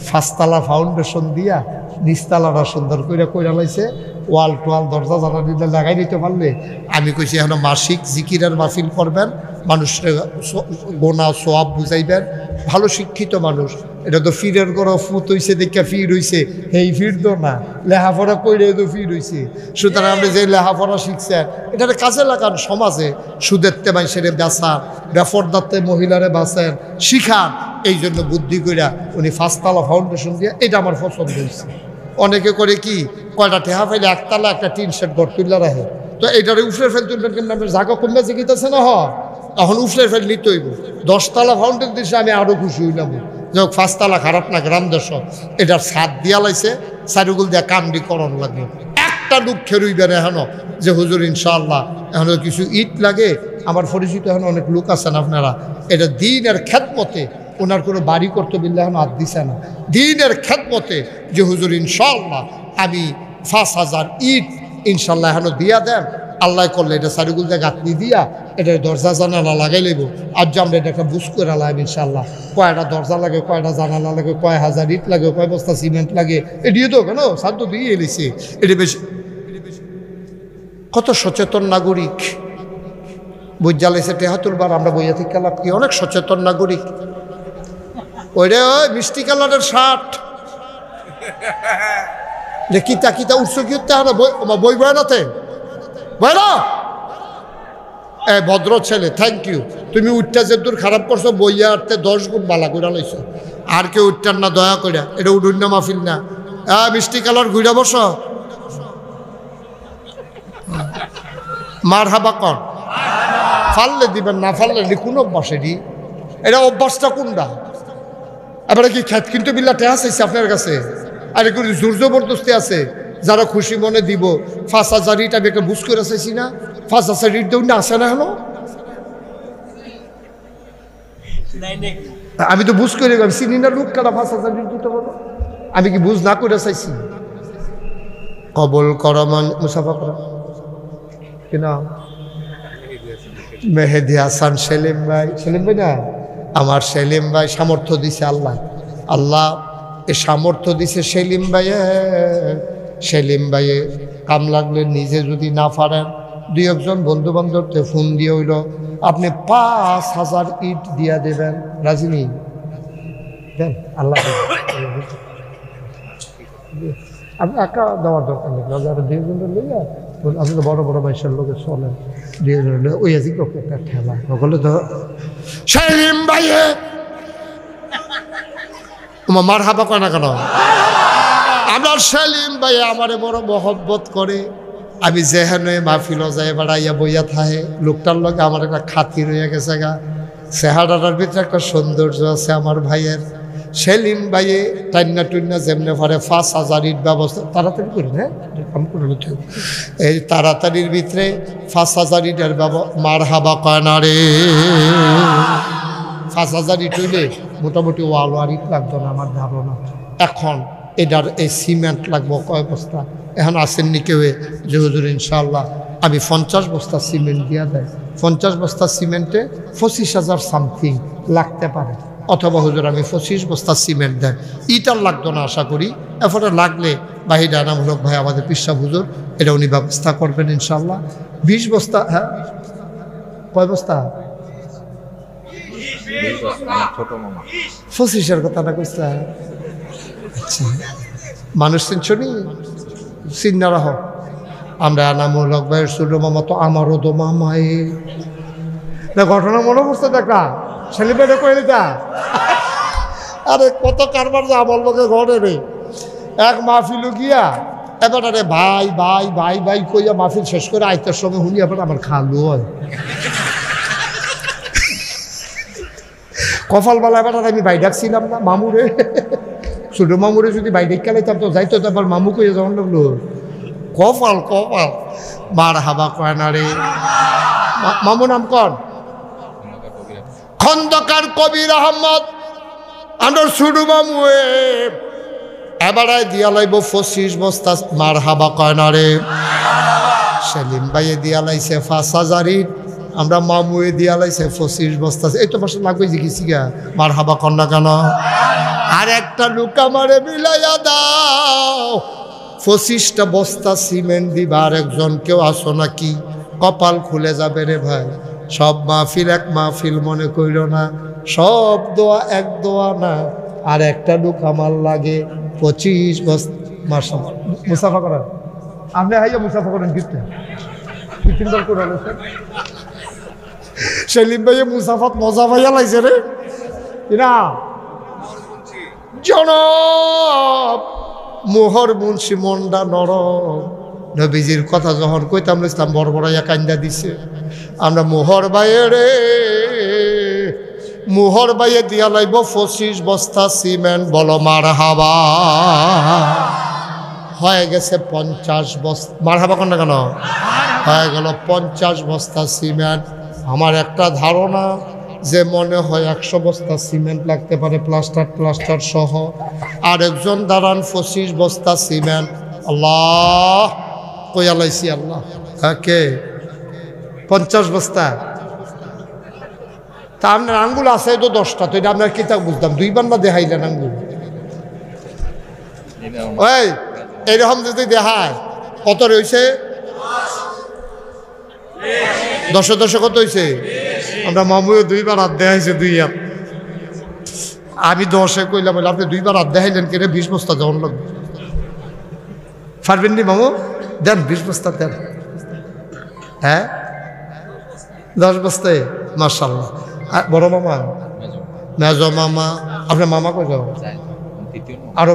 5 তলা ফাউন্ডেশন দিয়া নিচতলাটা সুন্দর করে কইরা লাইছে, ওয়াল টোয়াল দরজা জানা দিলে লাগাই দিতে পারলে। আমি কইছি এখন মাসিক জিকিরের মাহফিল করবেন, মানুষের গোনা সোয়াব বুঝাইবেন। ভালো শিক্ষিত মানুষ, এটা তো ফিরের গড় ফুট হইছে দেখা ফির হইছে, এই ফির তো না, লেখাপড়া কইরে তো ফির হইছে। সুতরাং আপনি যে লেখাপড়া শিখছেন এটা কাজে লাগান। সমাজে সুদেরতে মানুষের বেচান, বেফরদাতে মহিলারে বাঁচেন, শিখান। এই জন্য বুদ্ধি কইরা উনি 5 তলা ফাউন্ডেশন দিয়ে, এটা আমার পছন্দ হয়েছে। অনেকে করে কি কয়টা টেহা পাইলে 1 তলা একটা টিন শেড ঘর তুলে রাখে, তো এইটারে উফরে ফেল তুলবেন কিন্তু আপনার জায়গা কমবে জিগিতেছে না। এখন উফরে ফেল নিতে হইব। 10 তলা ফাউন্ডেশন দিয়েছে, আমি আরও খুশি হইলাম। যাই 5 তলা খারাপ না, গ্রাম দেশ এটার ছাদ দিয়া লাইছে, চারিগুল দিয়া কামড়ি করণ লাগবে। 1 একটা লোক খেরুইবেন এখনো যে হুজুর ইনশাআল্লাহ এখনো কিছু ইট লাগে। আমার পরিচিত এখন অনেক লোক আছেন আপনারা, এটা দিনের খেদমতে, ওনার কোনো বাড়ি করতে বিল্লাহ এখন হাত দিছে না, দিনের খেদমতে যে হুজুর ইনশাআল্লাহ আমি 5,000 ইট ইনশাল্লাহ এখনো দিয়া দেন, আল্লাহ করলে এটা সারিগুল দিয়ে গাঁথনি দিয়া এটা দরজা জানালা লাগাই লইব। আর যে আমরা এটা একটা বুঝ করে লাগাইব ইনশাল্লাহ। কয়টা দরজা লাগে, কয়টা জানালা লাগে, কয় হাজার ইট লাগে, কয় বস্তা সিমেন্ট লাগে, এটিও তো কেন সার তো দিয়ে এলিছে। এটা বেশি কত সচেতন নাগরিক বই জ্বালাইছে টেহাতুরবার, আমরা বইয়া থেকে লাভ কি অনেক সচেতন নাগরিক। ওইরে ওই মিষ্টি কালারের শার্ট যে কিতা কিতা উৎস কি বই বয়নাতে বয়না এ ভদ্র ছেলে, থ্যাংক ইউ। তুমি উঠটা যে দূর খারাপ করছো, বইয়া আটতে 10 গুণ বালা করে লাইছো। আর কেউ উঠটার না, দয়া করে, এটা উঠুন না মাহফিল না। মিষ্টি কালার ঘুরা বস, মার হাবা কর, ফাললে দিবেন, না ফাললে কোন অভ্যাস এটি? এটা অভ্যাসটা কোনটা? এবারে কি খ্যাত কিন্তু বিল্লা টেহা চাইছে আপনার কাছে? আর একটু জোর জবরদস্তি আছে, যারা খুশি মনে দিব। 5,000 ইট আমি একটা বুঝ করে চাইছি না, 5,000 ইট দেউন না, আসে না হলো। আমি তো বুঝ করে গেলাম, চিনি না লোক কারা 5,000 ইট দিতে বলো। আমি কি বুঝ না করে চাইছি? কবল করা মুসাফা করা কিনা মেহেদি হাসান সেলিম ভাই, সেলিম ভাই না আমার সেলিম ভাই সামর্থ্য দিছে আল্লাহ। আল্লাহ এ সামর্থ্য দিছে সেলিম ভাইয়ে। সেলিম ভাইয়ে কাম লাগলে নিজে যদি না পারেন, 2-1 বন্ধু বান্ধবকে ফোন দিয়ে হইল আপনি 5,000 ইট দিয়া দেবেন, রাজি নেই দেন, আল্লাহ আপনি একা দেওয়ার দরকার নেই। যারা 2-1 লইয়া আপনি তো বড় বড় বাইশের লোকের চলেন, 2 ওই আজি একটা ঠেলা সকলে তো সেলিম ভাইয়ে মার হাবা কয় না কেন? আমার সেলিম ভাই আমারে বড় মহব্বত করে। আমি যেহেনে মাহফিল যায় বেড়াইয়া বইয়া থাহে, লোকটার লগে আমার একটা খাতির হয়ে গেছে গা। চেহারাটার ভিতরে একটা সৌন্দর্য আছে আমার ভাইয়ের। সেলিম ভাইয়ে টান্না টুন্না যেমনে পারে 5,000 ইট ব্যবস্থা তাড়াতাড়ি করি না, এই তাড়াতাড়ির ভিতরে 5,000 ইটের মার হাবা কয় না রে। 5,000 ইট হইলে মোটামুটি ওয়াল ইট লাগতো না আমার ধারণা। এখন এটার এই সিমেন্ট লাগবো কয় বস্তা? এখন আসেননি কেউ যে হুজুর ইনশাআল্লাহ আমি 50 বস্তা সিমেন্ট দিয়া দেয়। 50 বস্তা সিমেন্টে 25,000 সামথিং লাগতে পারে, অথবা হুজুর আমি 25 বস্তা সিমেন্ট দেন। ইটার লাগতো না আশা করি। এরপরে লাগলে বাহিরা নামূলক ভাই আমাদের পিসাব হুজুর এটা উনি ব্যবস্থা করবেন ইনশাআল্লাহ। 20 বস্তা, হ্যাঁ কয় বস্তা? 25-এর কথাটা কইছে। আচ্ছা মানুষ চিনছনি, চিন্না রাহ। আমরা নামূলক ভাইয়ের ছোট মামা তো আমারও তো মামাই না, ঘটনা মনে পড়ছে দেখা সেলিব্রেটে কয়ে দিতা। আরে কত কারবার যে আমার লোকে ঘরে রে। এক মাহফিলু গিয়া এবার আরে ভাই ভাই ভাই ভাই কইয়া মাহফিল শেষ করে আইতার সময় শুনি এবার আমার খালু হয় কপালবালা। এবার আমি ভাই ডাকছিলাম না মামুরে, ছোট মামুরে যদি ভাই ডেকে লাইতাম তো যাইতো, তো আবার মামু কইয়া যখন লাগলো কপাল কপাল। মার হাবা কয় না রে। মামু নাম কন? খন্দকার কবির আহমদ আমার ছোট মামু। এবার দিয়া লাইব 25 বস্তা। মার হাবা কয় না রে। সেলিম ভাইয়ে দিয়া লাইছে 5,000 ইট, আমরা মামুয়ে দিয়া লাইছে 25 বস্তা। এই তো বছর লাগবে যে গেছি গা, মার হাবা কর না কেন? আর একটা লোক আমারে মিলাইয়া দাও, 25টা বস্তা সিমেন্ট দিবা। আর একজন কেউ আসো নাকি? কপাল খুলে যাবে রে ভাই। সব মাহফিল এক মাহফিল মনে কইল না, সব দোয়া এক দোয়া না। আর একটা লোক আমার লাগে 25 বস্তা। মাসা মুসাফা করেন আপনি, হাইয়া মুসাফা করেন কিন্তু কীর্তন করে সেলিম ভাইয়ে মুসাফাত মজা ভাইয়া লাগছে রে না। জনাব মোহর মুন্সি মন্ডা নরম নবীজির কথা যখন কইতাম ইসলাম বড়বড়াইয়া কান্দা দিছে। আমরা মোহর বাইয়ে রে, মোহর বাইয়ে দিয়া লাইব 25 বস্তা সিমেন্ট। বলো মার হাবা। হয়ে গেছে 50 বস্তা। মারহাবা কোন না কেন? হয়ে গেল 50 বস্তা সিমেন্ট। আমার একটা ধারণা যে মনে হয় 100 বস্তা সিমেন্ট লাগতে পারে, প্লাস্টার সহ। আরেকজন দাঁড়ান 25 বস্তা সিমেন্ট। আল্লাহ কই আলাইছি আল্লাহ। কে 50 বস্তা? তা আপনার আঙ্গুল আছে তো 10টা, তো এটা আপনার কিতাব বুঝতাম, 2 বার না দেখাইলেন আঙ্গুল? ওই এইরকম যদি দেখায় কত রয়েছে? 10 কত হয়েছে? আমরা মামুও 2 বার হাত দেখাইছে, 2 হাত। আমি 10-এ কইলাম, বলে আপনি 2 বার হাত দেখাইলেন কেন? 20 বস্তা যখন লাগবে। পারবেন নি মামু? দেন 20 বস্তা দেন। হ্যাঁ 10 বস্তায় মাশাআল্লাহ। বড় মামা, মেজো মামা, আপনার মামা কই যাও? আরো